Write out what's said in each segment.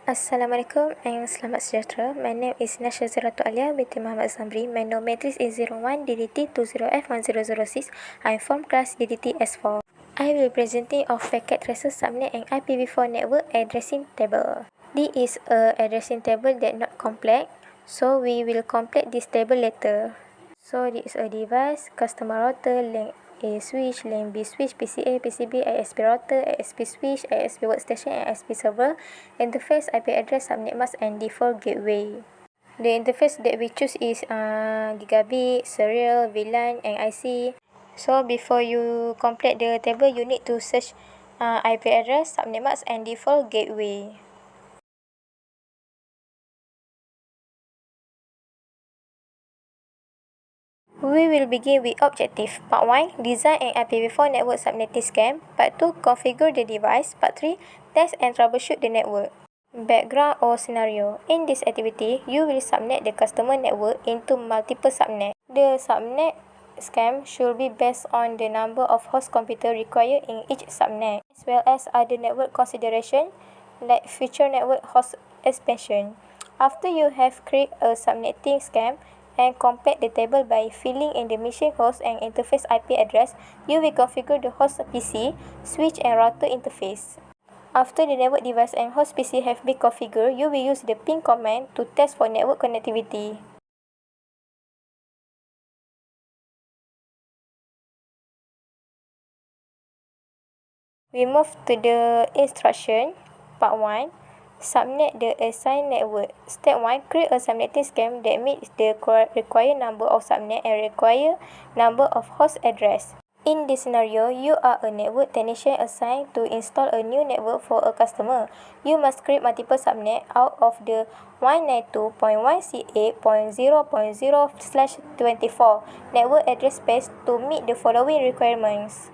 Assalamualaikum and selamat sejahtera. My name is Nashzeiratul Alleiya binti Mohamad Zamri. My known matrix is 01 DDT 20F1006. I form class DDT S4. I will be presenting of packet tracer subnet and IPV4 network addressing table. This is a addressing table that not complex, so we will complete this table later. So this is a device, customer router, link A switch, link B switch, PCA, PCB, ISP router, ISP switch, ISP workstation, and ISP server. Interface, IP address, subnet mask, and default gateway. The interface that we choose is gigabit, serial, VLAN, and IC. So before you complete the table, you need to search IP address, subnet mask, and default gateway. We will begin with objective. Part 1. Design an IPv4 network subnetting scheme. Part 2. Configure the device. Part 3. Test and troubleshoot the network. Background or scenario. In this activity, you will subnet the customer network into multiple subnets. The subnet scheme should be based on the number of host computer required in each subnet, as well as other network consideration like future network host expansion. After you have created a subnetting scheme and complete the table by filling in the machine host and interface IP address, you will configure the host PC, switch, and router interface. After the network device and host PC have been configured, you will use the ping command to test for network connectivity. We move to the instruction. Part 1. Subnet the assigned network. Step 1. Create a subnetting scheme that meets the required number of subnet and required number of host address. In this scenario, you are a network technician assigned to install a new network for a customer. You must create multiple subnets out of the 192.168.0.0/24 network address space to meet the following requirements.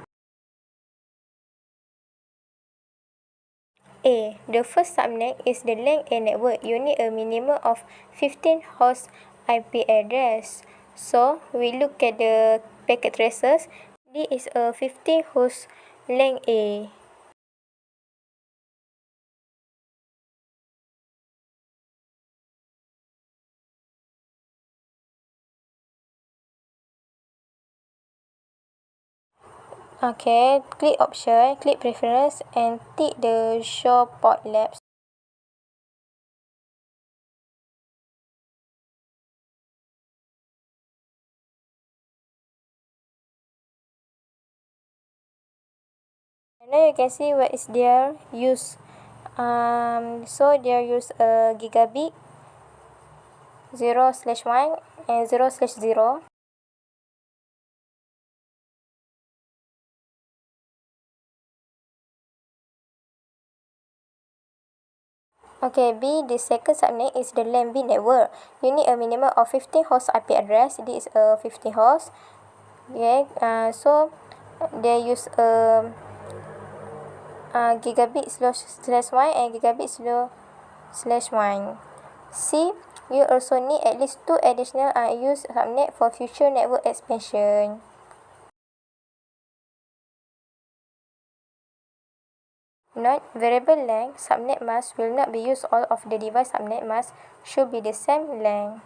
A. The first subnet is the LAN A network. You need a minimum of 15 host IP address. So, we look at the packet traces. This is a 15 host LAN A. Okay, click option, click preference, and tick the show port labs. And now you can see what is their use. So they use a gigabit 0/1 and 0/0. Okay, B, the second subnet is the LAN B network. You need a minimum of 15 host IP address. This is a 15 host. Okay, so they use gigabit /1 and gigabit /1. C, you also need at least 2 additional unused subnet for future network expansion. Note, variable length subnet mask will not be used. All of the device subnet mask should be the same length.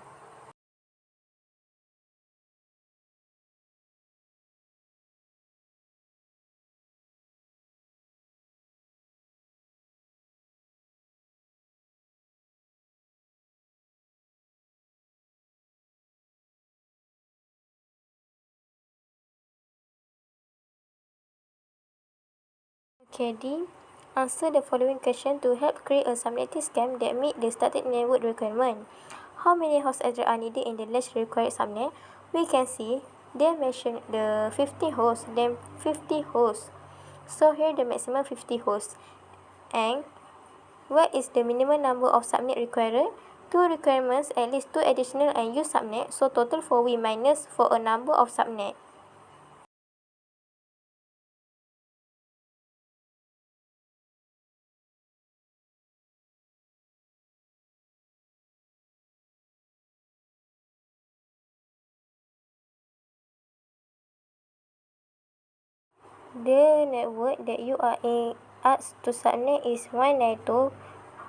Okay, D. Answer the following question to help create a subnetting scheme that meet the static network requirement. How many host address are needed in the last required subnet? We can see they mention the 50 hosts, then 50 hosts. So here the maximum 50 hosts. And what is the minimum number of subnet required? 2 requirements, at least 2 additional unused subnet. So total 4 we minus for a number of subnet. The network that you are asked to subnet is 192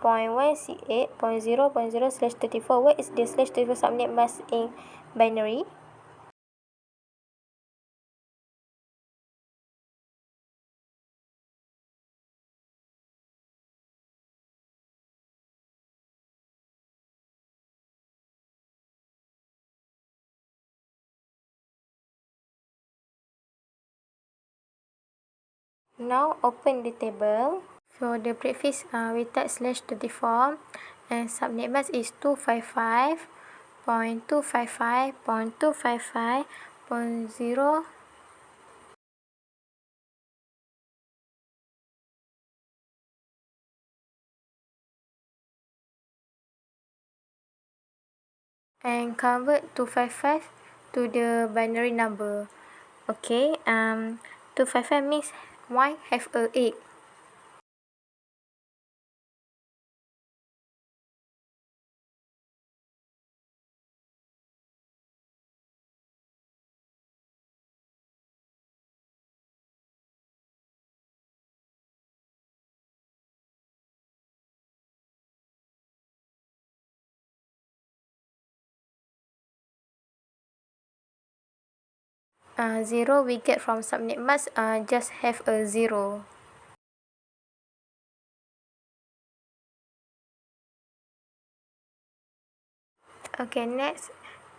168.0.0/34. What is the /34 subnet mask in binary? Now open the table. For the prefix, we type /34 and subnet mask is 255.255.255.0. And convert 255 to the binary number. Okay, 255 means Y have a 8. Zero we get from subnet mask just have a 0. Okay, next,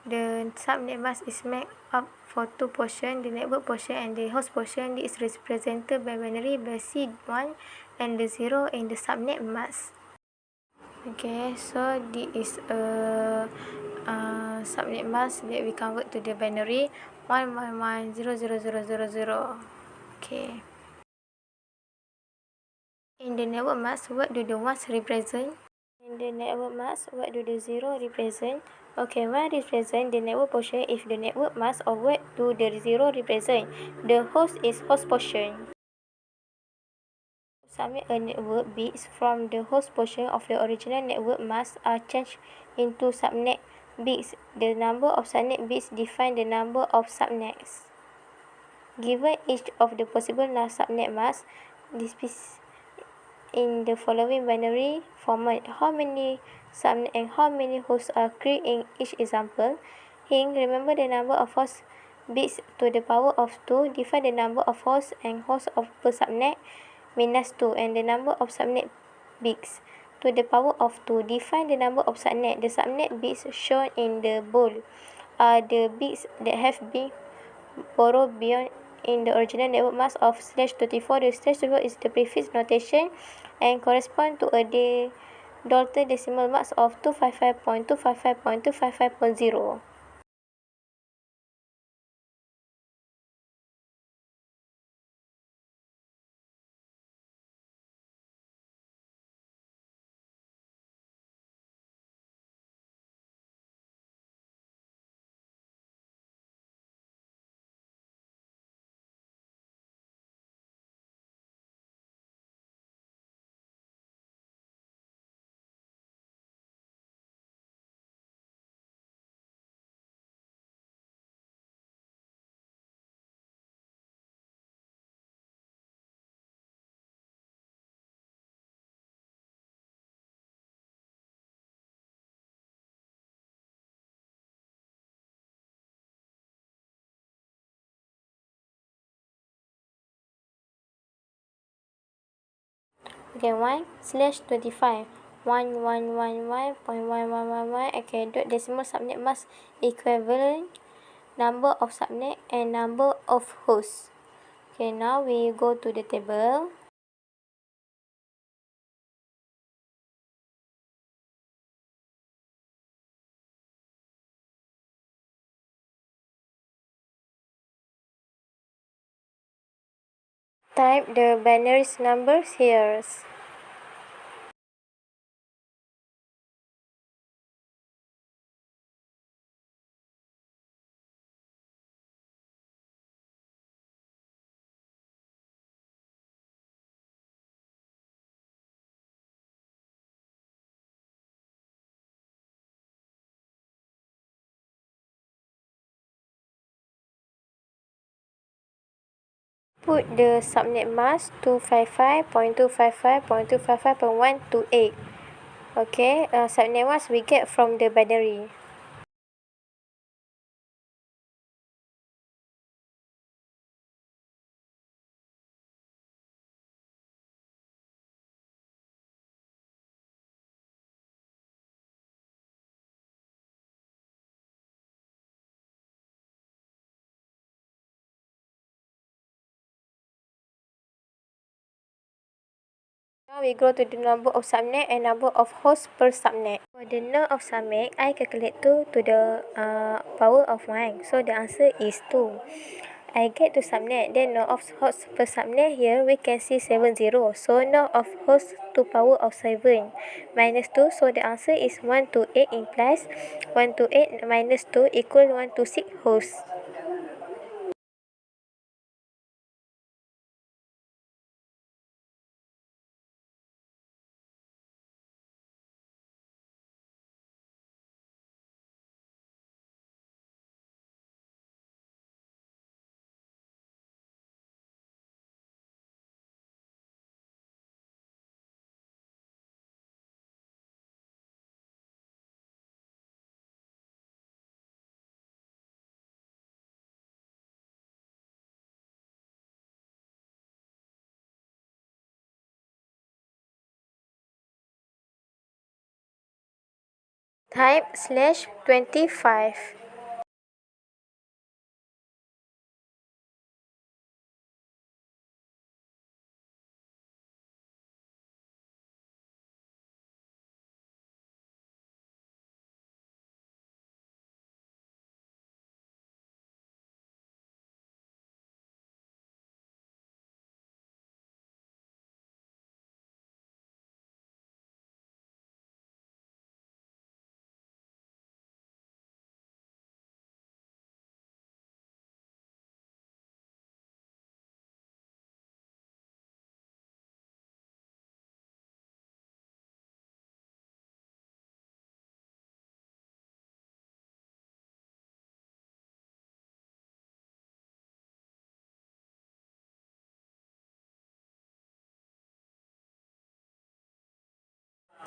the subnet mask is made up for two portions, the network portion and the host portion. This is represented by binary by C1 and the 0 in the subnet mask. Okay, so this is a subnet mask that we convert to the binary 1110000. Okay. In the network mask, what do the ones represent? In the network mask, what do the 0 represent? Okay, 1 represent the network portion. If the network mask, or what do the 0 represent? The host is host portion. Submit a network bits from the host portion of the original network mask are changed into subnet bits. The number of subnet bits define the number of subnets. Given each of the possible subnet masks, this in the following binary format. How many subnet and how many hosts are created in each example? Remember the number of host bits to the power of 2. Define the number of hosts and hosts of per subnet minus 2 and the number of subnet bits to the power of 2. Define the number of subnet. The subnet bits shown in the bold are the bits that have been borrowed beyond in the original network mask of /34. The /34 is the prefix notation and correspond to a Dalton decimal marks of 255.255.255.0. Okay, 1/25. 1111.1111. Okay, dot decimal subnet mask equivalent number of subnet and number of hosts. Okay, now we go to the table. Type the binary numbers here. Put the subnet mask 255.255.255.128. Okay, subnet mask we get from the binary. Now we go to the number of subnet and number of hosts per subnet. For the number of subnet, I calculate 2 to the power of 1. So the answer is 2. I get to subnet, then number of hosts per subnet here we can see 70. So number of hosts to power of 7 minus 2. So the answer is 128 implies 128 minus 2 equal 126 hosts. Type /25.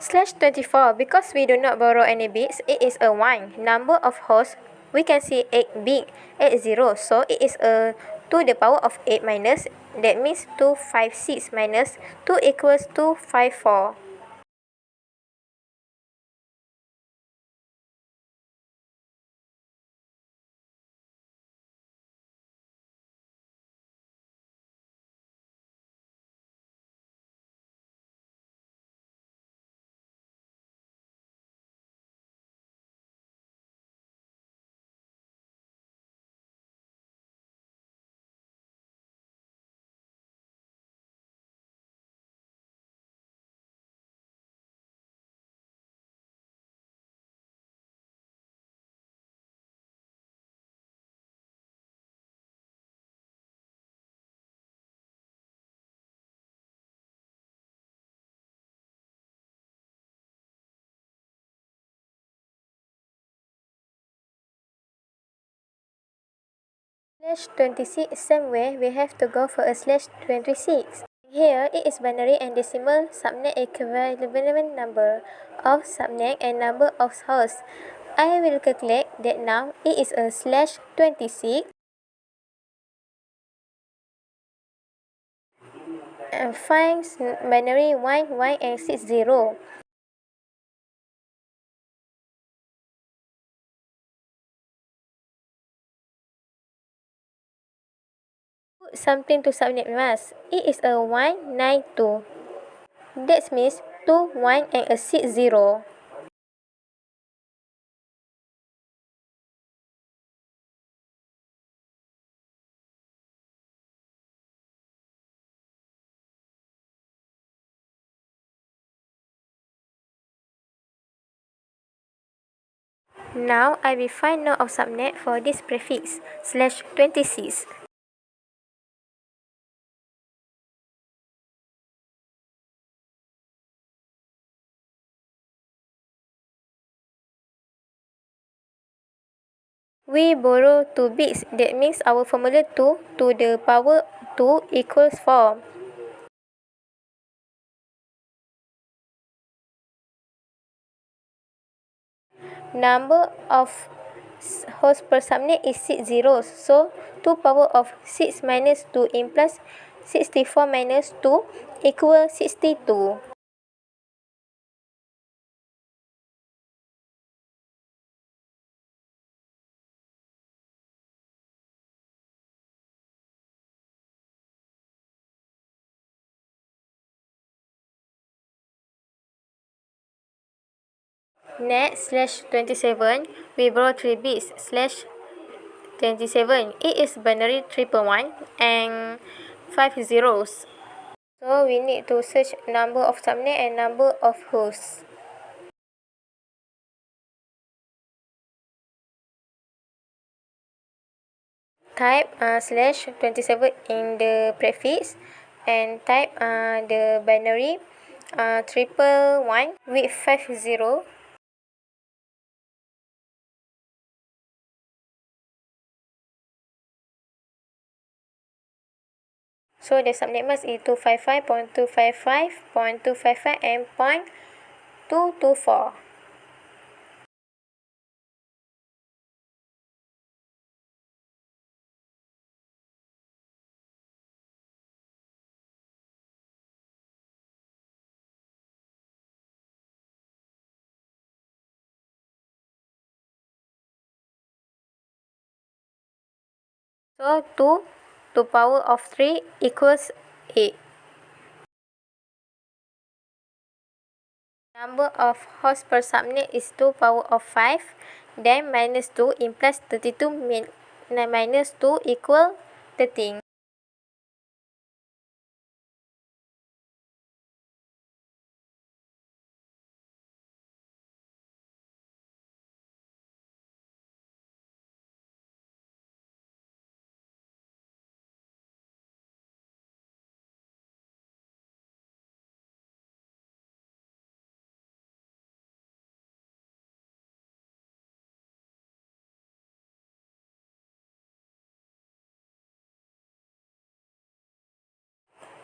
/24, because we do not borrow any bits, it is a 1. Number of hosts, we can see 8 big, 80. So it is a 2 the power of 8 minus, that means 256 minus 2 equals 254. /26, same way we have to go for a /26. Here it is binary and decimal subnet equivalent number of subnet and number of hosts. I will calculate that now it is a /26 and find binary 1, 1 and 60. Put something to subnet mask. It is a 192. That means 2, 1 and a 60. Now I will find node of subnet for this prefix /26. We borrow 2 bits, that means our formula 2 to the power 2 equals 4. Number of hosts per subnet is 6 zeros. So 2 power of 6 minus 2 implies 64 minus 2 equal 62. Next, /27, we borrow 3 bits, /27. It is binary 111 and 5 zeros. So we need to search number of subnet and number of hosts. Type /27 in the prefix and type the binary 111 with 5 zero. So the subnet mask is 255.255.255 and 0.224. So 2 to power of 3 equals 8. Number of hosts per subnet is 2 power of 5. Then minus 2 implies 32 minus 2 equal 13.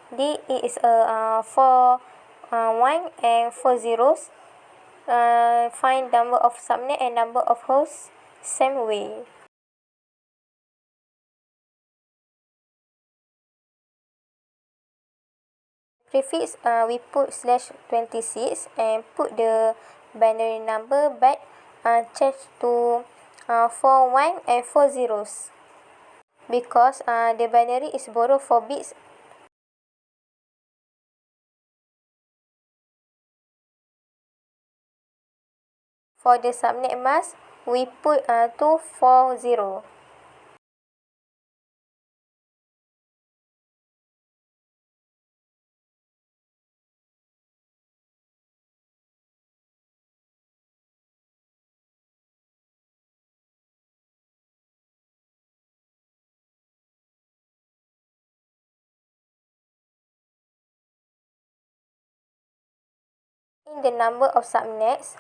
D is a 4 1 and 4 zeros. Find number of subnet and number of hosts same way. Prefix we put /26 and put the binary number but change to 4 1 and 4 zeros because the binary is borrow 4 bits. For the subnet mask, we put 240. In the number of subnets,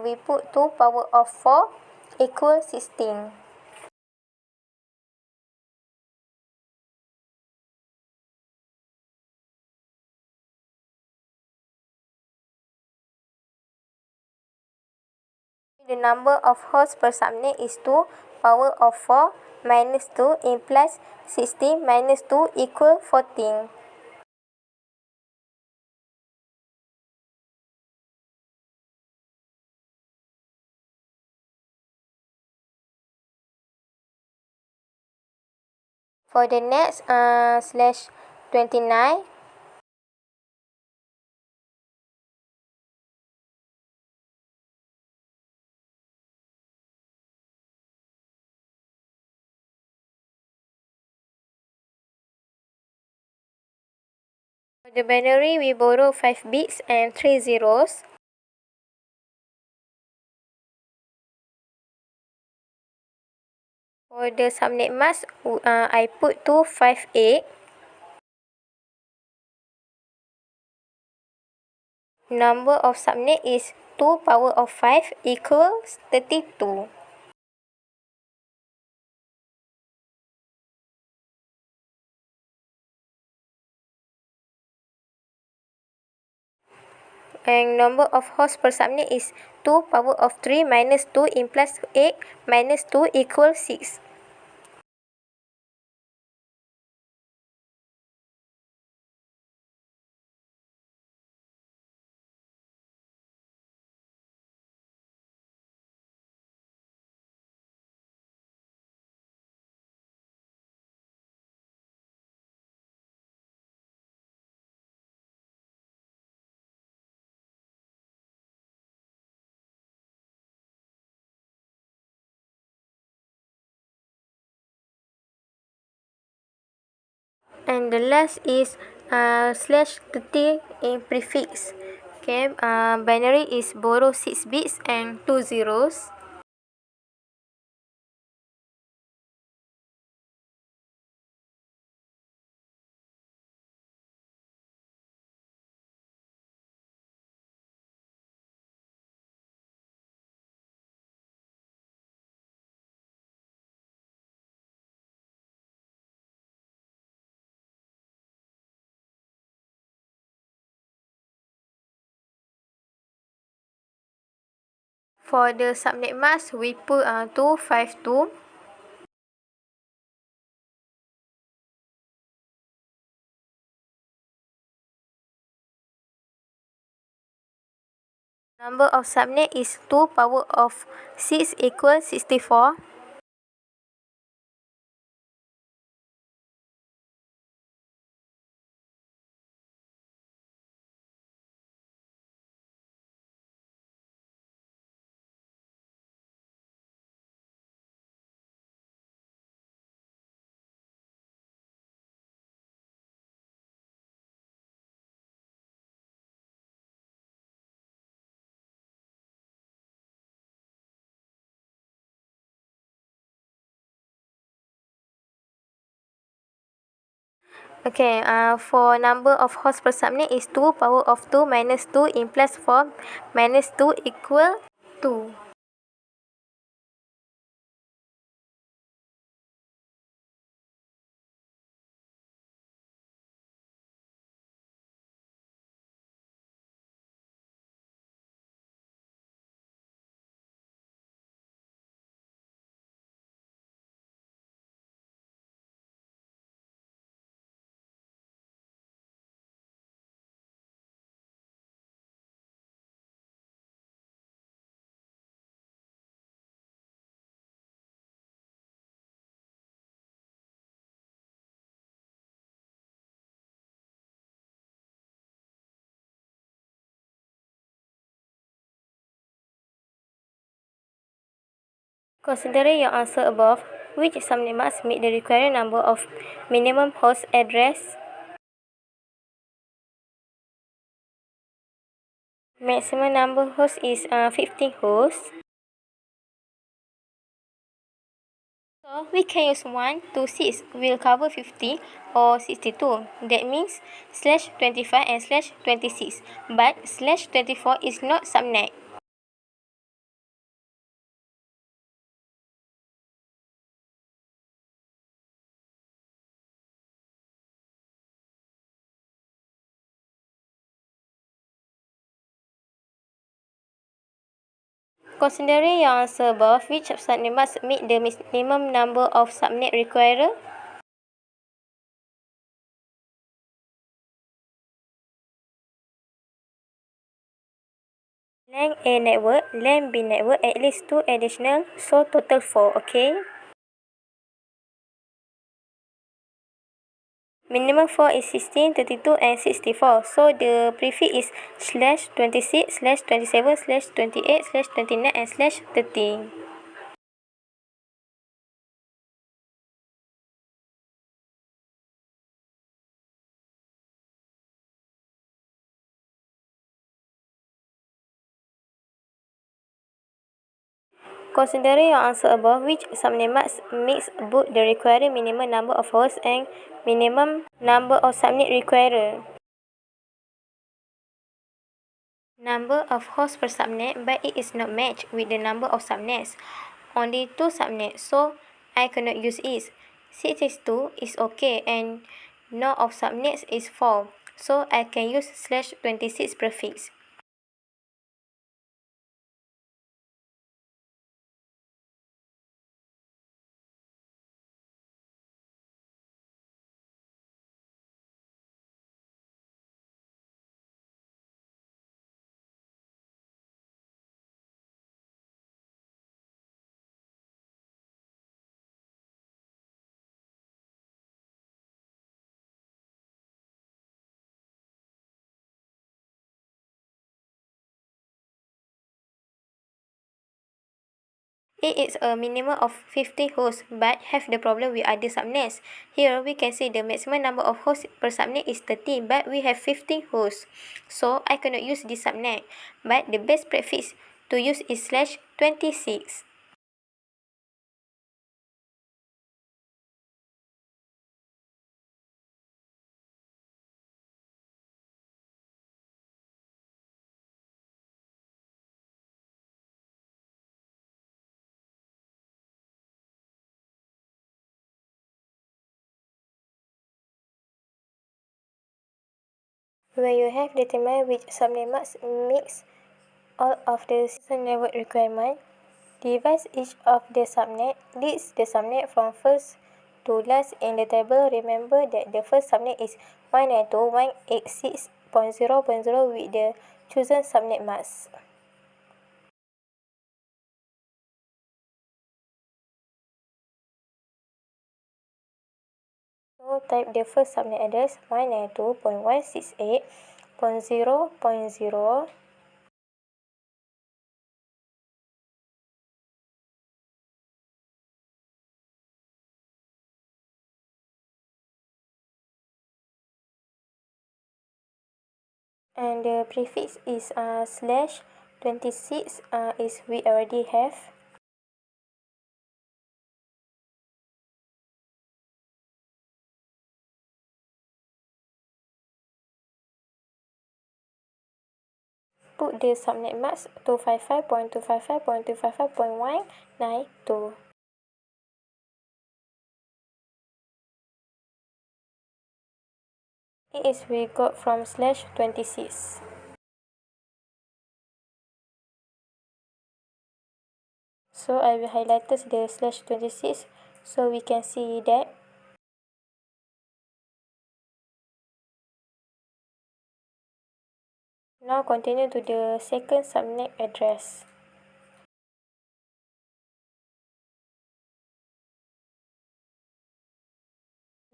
we put 2 power of 4 equals 16. The number of hosts per subnet is 2 power of 4 minus 2 implies 16 minus 2 equal 14. For the next /29, for the binary we borrow 5 bits and 3 zeros. For the subnet mask, I put 258. Number of subnet is 2 power of 5 equals 32. And number of hosts per subnet is 2 power of 3 minus 2 implies 8 minus 2 equals 6. And the last is slash 30 in prefix. Okay, binary is borrow 6 bits and 2 zeros. For the subnet mask, we put 252. Number of subnet is 2 power of 6 equals 64. Okay, for number of hosts per subnet is 2 power of 2 minus 2 implies 4 minus 2 equal 2. Considering your answer above, which subnet must meet the required number of minimum host address? Maximum number host is 15 hosts. So we can use 1 to 6 will cover 50 or 62. That means slash 25 and slash 26. But slash 24 is not subnet. Considering your answer above, which subnet must meet the minimum number of subnet required? Length A network, length B network, at least 2 additional, so total 4, okay? Minimum 4 is 16, 32 and 64, so the prefix is slash 26, slash 27, slash 28, slash 29 and slash 30. Considering your answer above, which subnet must meets both the required minimum number of hosts and minimum number of subnet required? Number of hosts per subnet, but it is not matched with the number of subnets. Only 2 subnets, so I cannot use it. 6 is 2 is okay, and no of subnets is 4, so I can use slash 26 prefix. It is a minimum of 50 hosts but have the problem with other subnets. Here we can see the maximum number of hosts per subnet is 30 but we have 15 hosts. So I cannot use this subnet. But the best prefix to use is /26. When you have determined which subnet must meets all of the network requirements, divide each of the subnet, list the subnet from first to last in the table. Remember that the first subnet is 192.186.0.0 with the chosen subnet mask. So type the first subnet address 192.168.0.0. And the prefix is /26 is we already have. Put the subnet mask 255.255.255.192. It is we got from /26. So I will highlight the /26 so we can see that. Now continue to the second subnet address.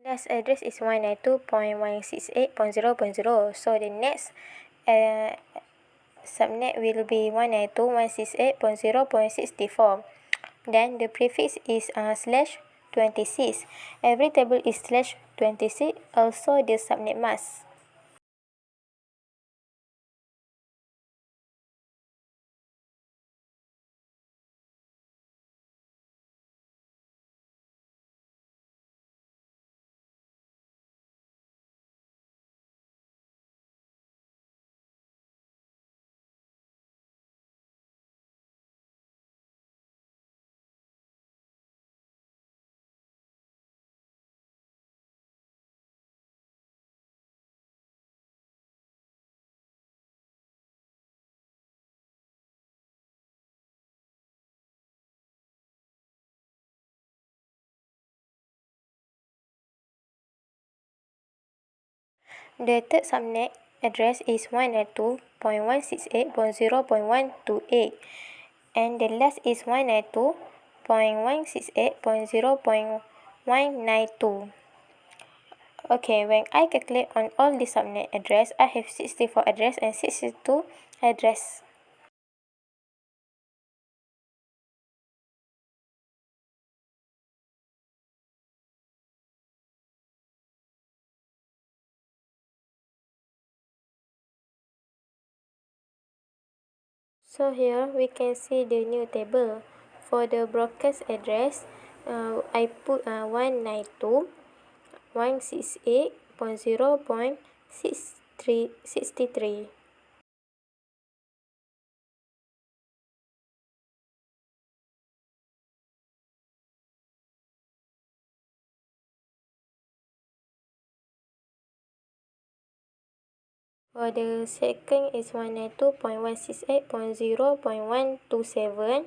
Last address is 192.168.0.0. So the next subnet will be 192.168.0.64. Then the prefix is /26. Every table is /26, also the subnet mask. The third subnet address is 192.168.0.128 and the last is 192.168.0.192. Okay, when I calculate on all the subnet address, I have 64 address and 62 address. So here we can see the new table. For the broadcast address, I put 192.168.0.63. For the second is 192.168.0.127.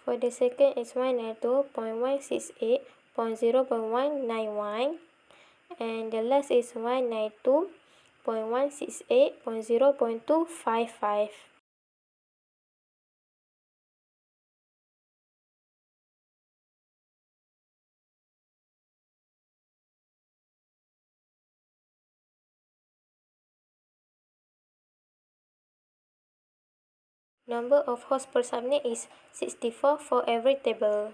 For the second is 192.168.0.191. And the last is 192.168.0.255. Number of hosts per subnet is 64 for every table.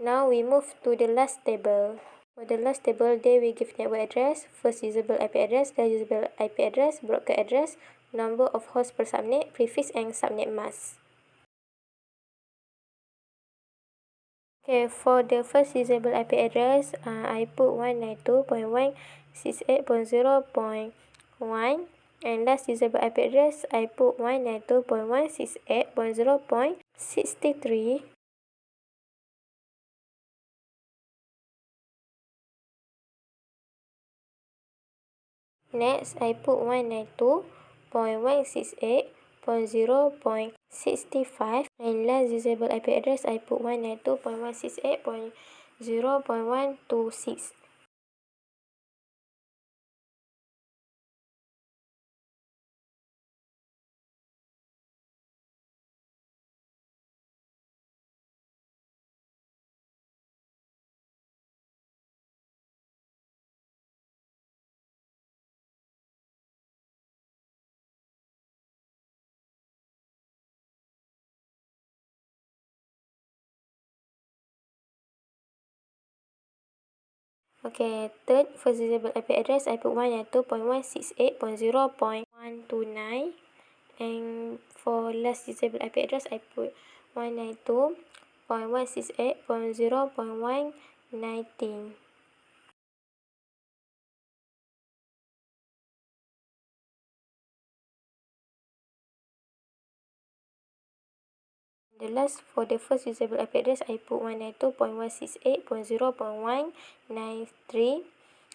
Now we move to the last table. For the last table, there we give network address, first usable IP address, last usable IP address, broker address, number of hosts per subnet, prefix and subnet mask. Okay, for the first usable IP address, I put 192.168.0.1, and last usable IP address, I put 192.168.0.63. Next, I put 192.168.0.65, and last usable IP address, I put 192.168.0.126. Okay, third, first usable IP address, I put 192.168.0.129, and for last usable IP address, I put 192.168.0.119. The last, for the first usable IP address, I put 192.168.0.193,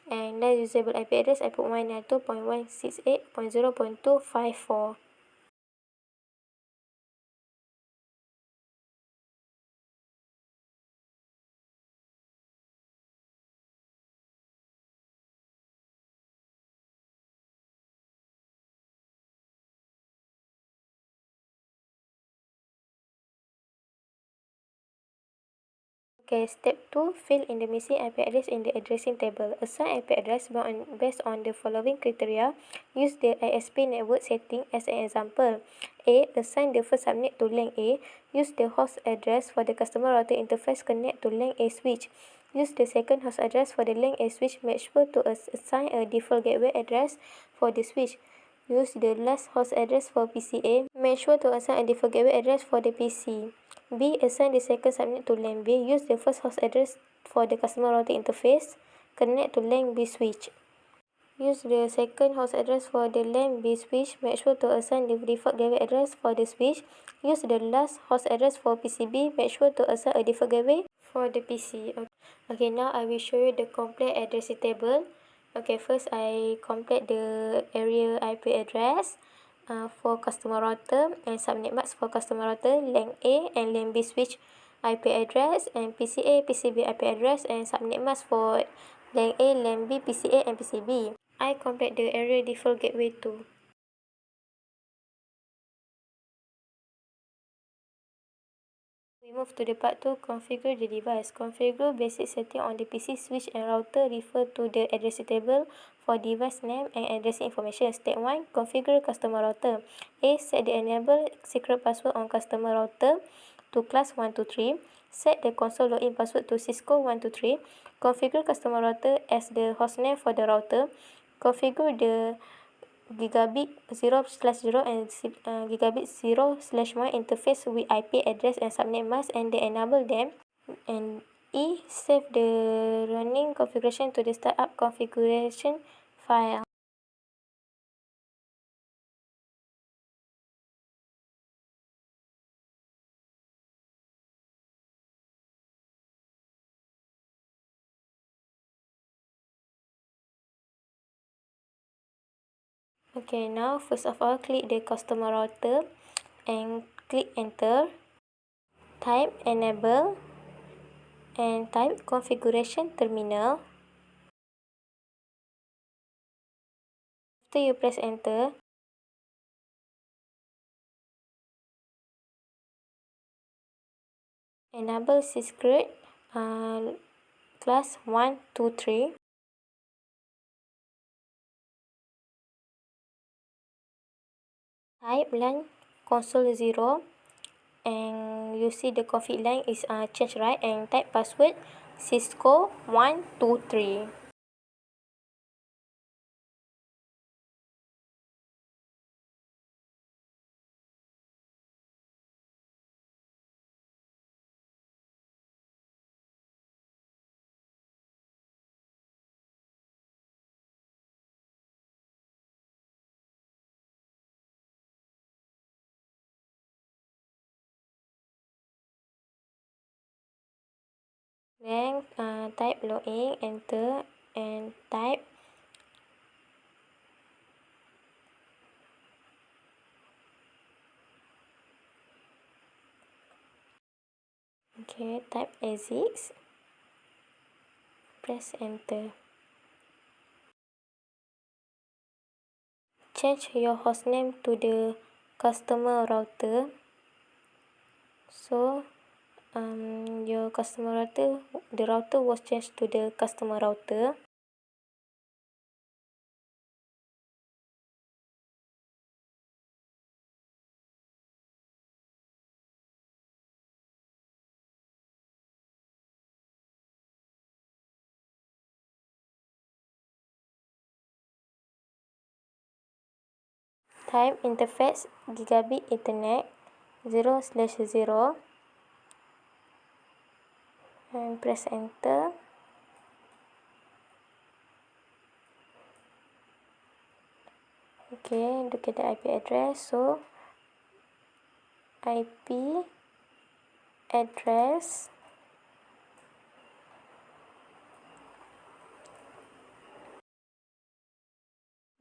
and last usable IP address, I put 192.168.0.254. Okay, step 2, fill in the missing IP address in the addressing table. Assign IP address based on the following criteria. Use the ISP network setting as an example. A. Assign the first subnet to LAN A. Use the host address for the customer router interface connect to LAN A switch. Use the second host address for the LAN A switch. Make sure to assign a default gateway address for the switch. Use the last host address for PCA. Make sure to assign a default gateway address for the PC. B. Assign the second subnet to LAN B. Use the first host address for the customer router interface. Connect to LAN B switch. Use the second host address for the LAN B switch. Make sure to assign the default gateway address for the switch. Use the last host address for PCB. Make sure to assign a default gateway for the PC. Okay, now I will show you the complete addressing table. Okay, first I complete the area IP address for customer router and subnet mask for customer router, LAN A and LAN B switch IP address, and PCA, PCB IP address, and subnet mask for LAN A, LAN B, PCA, and PCB. I complete the area default gateway too. We move to the part 2, configure the device. Configure basic setting on the PC, switch, and router. Refer to the addressing table for device name and addressing information. Step 1, configure customer router. A. Set the enable secret password on customer router to class 123. Set the console login password to Cisco 123. Configure customer router as the hostname for the router. Configure the gigabit 0/0 and gigabit 0/1 interface with IP address and subnet mask, and they enable them. And E. Save the running configuration to the startup configuration file. Okay, now first of all, click the customer router and click enter. Type enable and type configuration terminal. After you press enter, enable secret class 1, 2, 3. Type line console 0 and you see the config line is changed, right? And type password Cisco 123. Then type login, enter, and type type exit, press enter. Change your hostname to the customer router. So your customer router, the router was changed to the customer router. Type interface gigabit internet 0/0 and press enter. Okay, look at the IP address. So IP address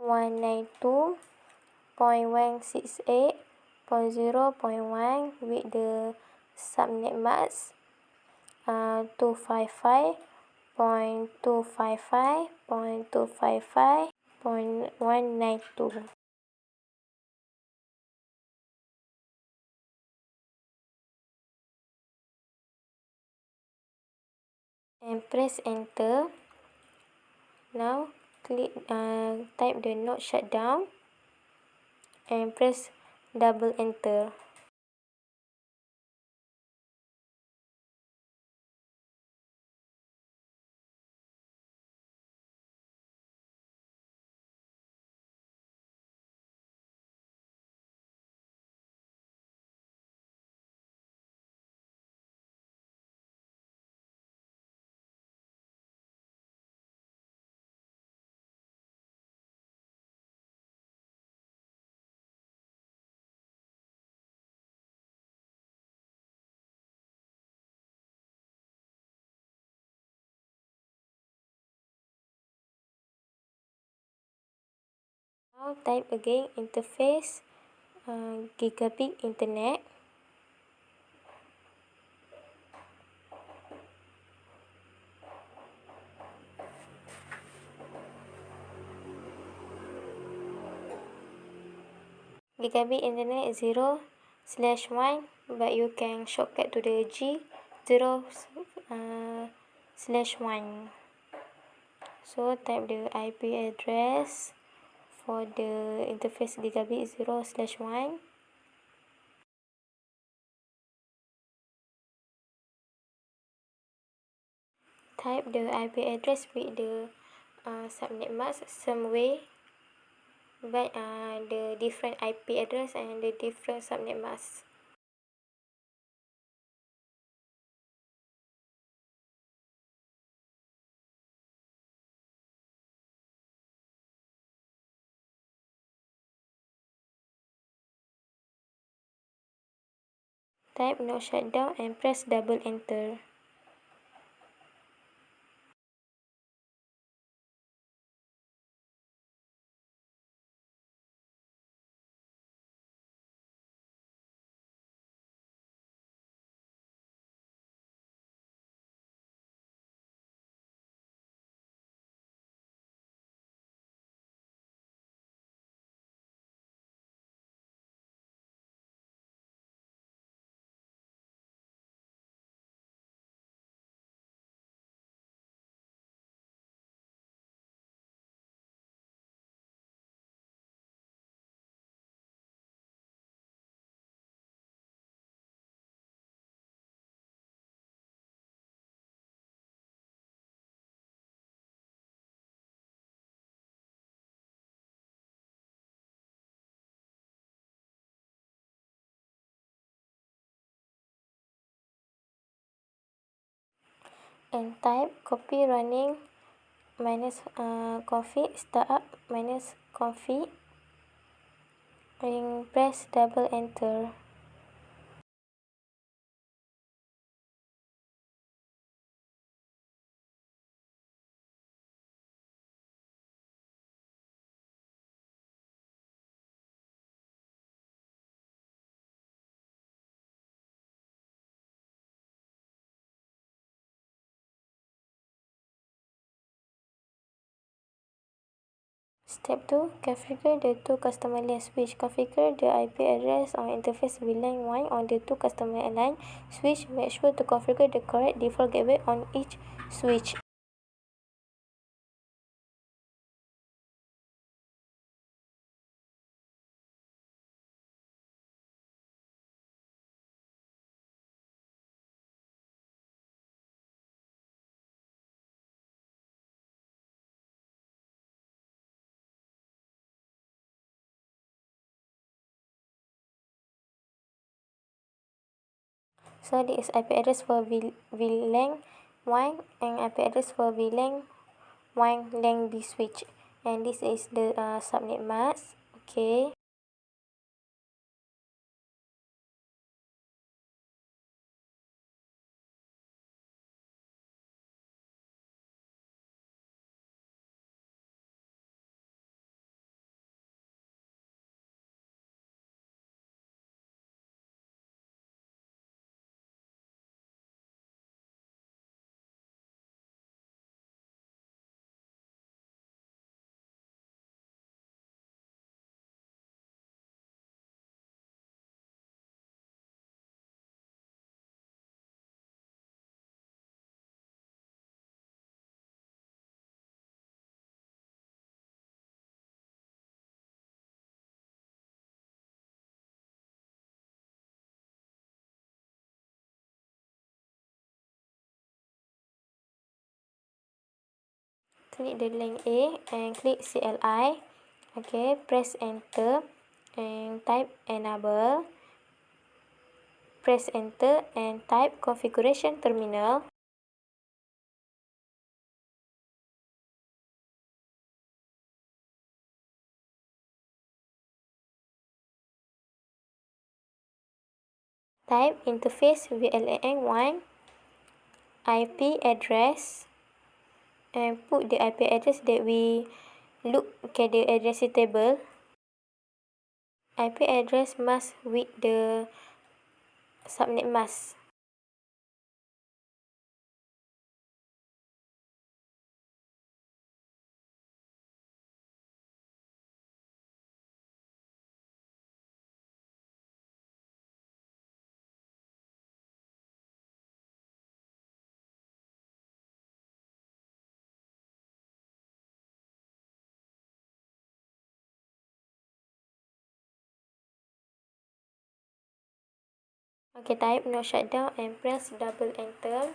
192.168.0.1 with the subnet mask 255.255.255.192. And press enter. Now click type the node shutdown and press double enter. Now type again interface gigabit internet. Gigabit internet is 0/1, but you can shortcut to the G 0/1. So type the IP address for the interface gigabit 0/1. Type the IP address with the subnet mask same way, but the different IP address and the different subnet mask. Type node shutdown and press double enter. and type copy running minus coffee startup minus coffee and press double enter. Step 2. Configure the two customer lane switch. Configure the IP address on interface VLAN 1 on the two customer line switch. Make sure to configure the correct default gateway on each switch. So this is IP address for VLAN 1 and IP address for VLAN 1 LAN B switch. And this is the subnet mask. Okay. Click the link A and click CLI. Okay, press enter and type enable. Press enter and type configuration terminal. Type interface VLAN 1 IP address and put the IP address that we look at the address table. IP address mask with the subnet mask. Okay, type no shutdown and press double enter.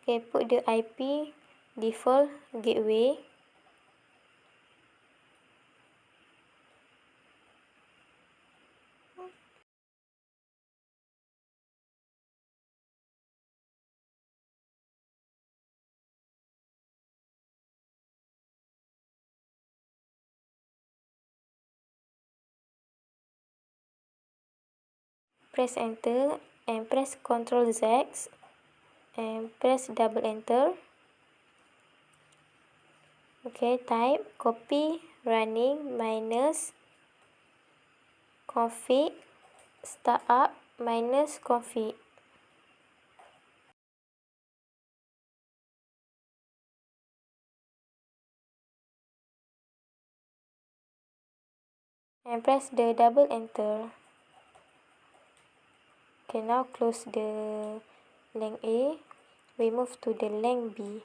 Okay, put the IP default gateway. Press enter and press Ctrl Z and press double enter. Okay, type copy running minus config startup minus config. And press the double enter. Okay, now close the length A. We move to the length B.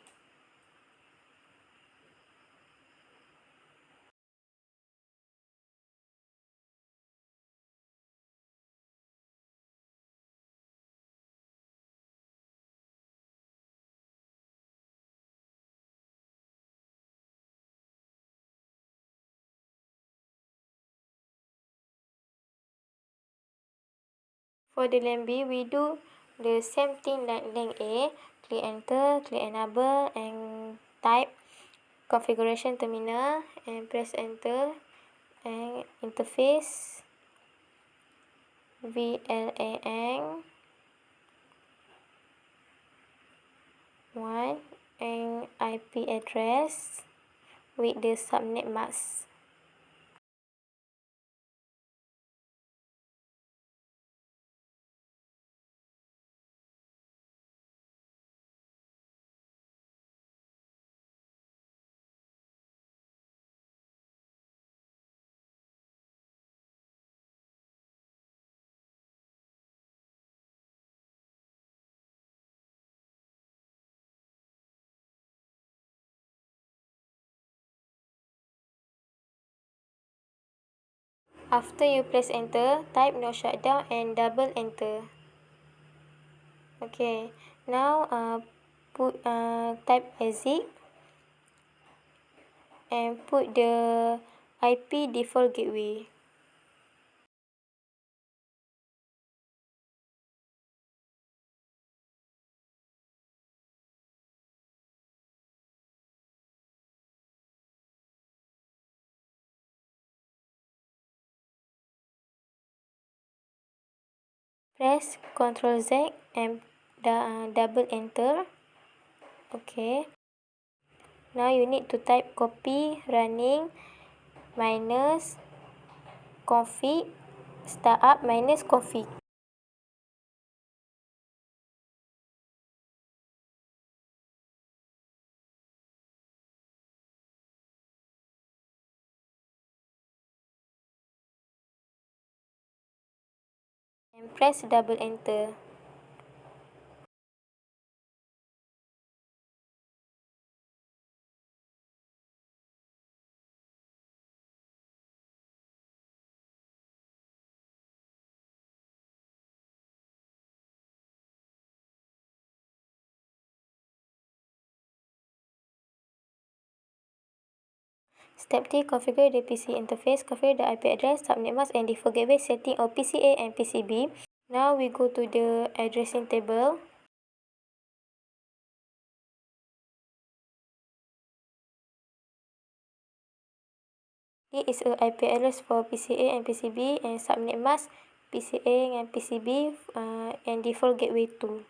For the length B, we do the same thing like length A. Click enter, click enable, and type configuration terminal and press enter, and interface VLAN 1 and IP address with the subnet mask. After you press enter, type no shutdown and double enter. Okay, now type exit and put the IP default gateway. Press Ctrl Z and double enter. Okay. Now you need to type copy running minus config startup minus config. And press double enter. Step 3. Configure the PC interface. Configure the IP address, subnet mask, and default gateway setting of PCA and PCB. Now we go to the addressing table. This is a IP address for PCA and PCB, and subnet mask PCA and PCB, and default gateway 2.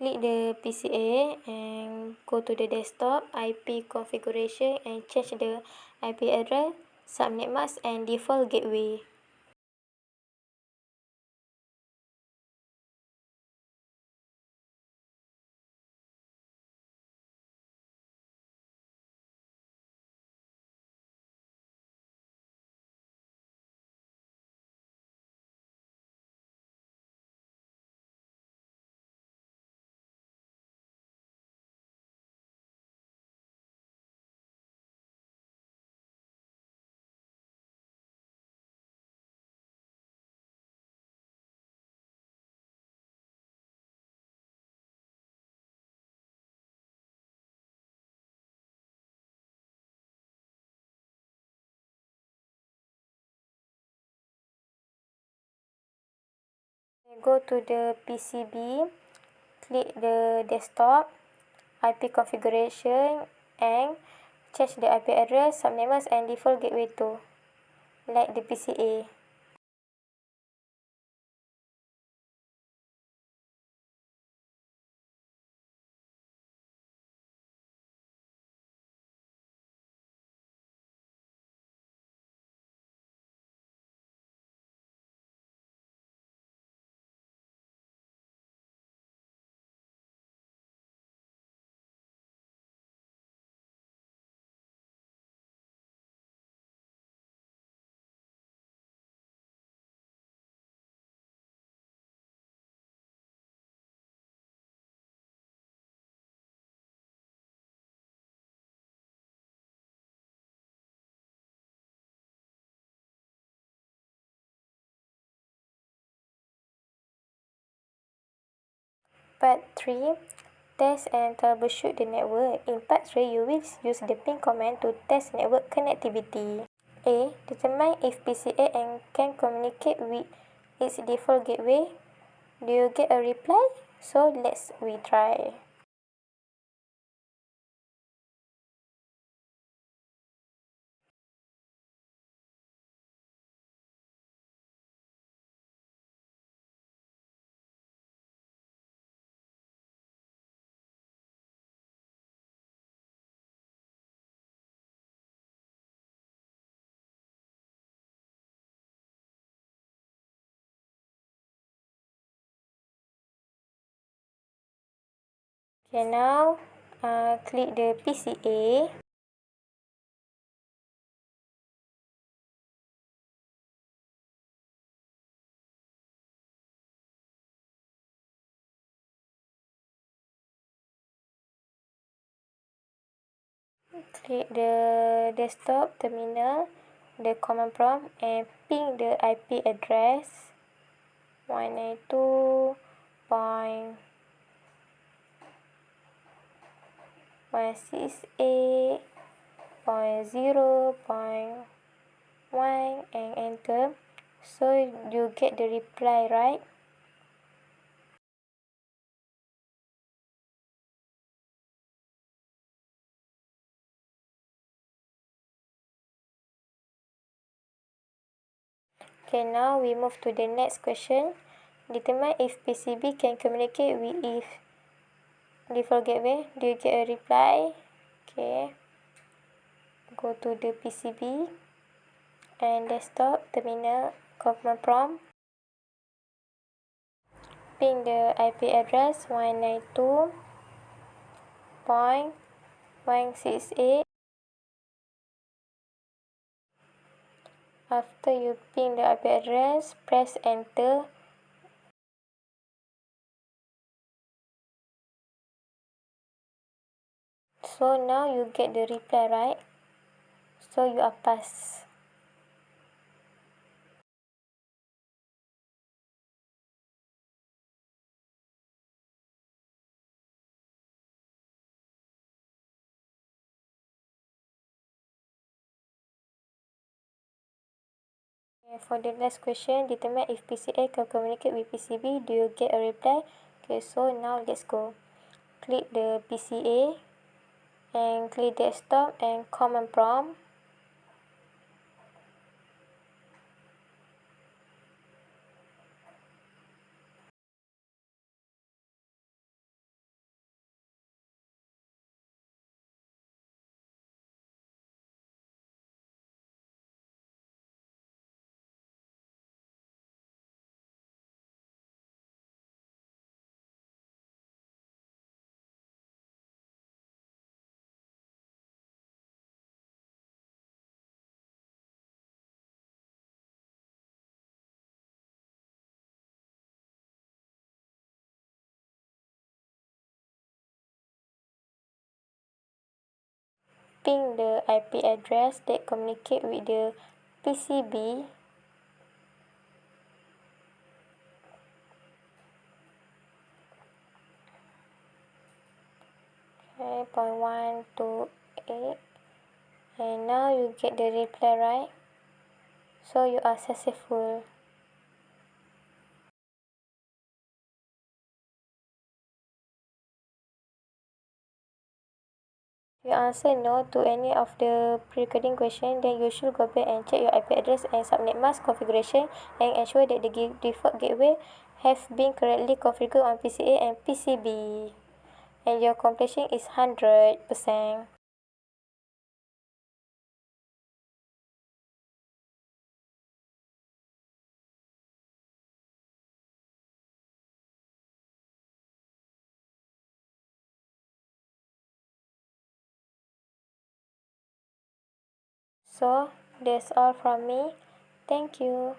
Click the PCA and go to the desktop, IP configuration, and change the IP address, subnet mask, and default gateway. Go to the PCB, click the desktop, IP configuration, and change the IP address, subnet mask, and default gateway to, like the PCA. Part 3. Test and troubleshoot the network. In Part 3, you will use the ping command to test network connectivity. A. Determine if PCA and can communicate with its default gateway. Do you get a reply? So let's try. Okay, now click the PCA. Click the desktop terminal, the command prompt, and ping the IP address 192.168.0.1 and enter. So you get the reply, right? Okay, now we move to the next question. Determine if PCB can communicate with if default gateway. Do you get a reply? Okay, go to the PCB and desktop terminal command prompt. Ping the IP address 192.168. After you ping the IP address, press enter. So now you get the reply, right? So you are passed. For the last question, determine if PCA can communicate with PCB. Do you get a reply? Okay, so now let's go. Click the PCA and click desktop and command prompt. Ping the IP address that communicate with the PCB. Okay, 0.128. And now you get the reply, right? So you are successful. If you answer no to any of the preceding question, then you should go back and check your IP address and subnet mask configuration and ensure that the default gateway have been correctly configured on PCA and PCB. And your completion is 100%. So that's all from me. Thank you.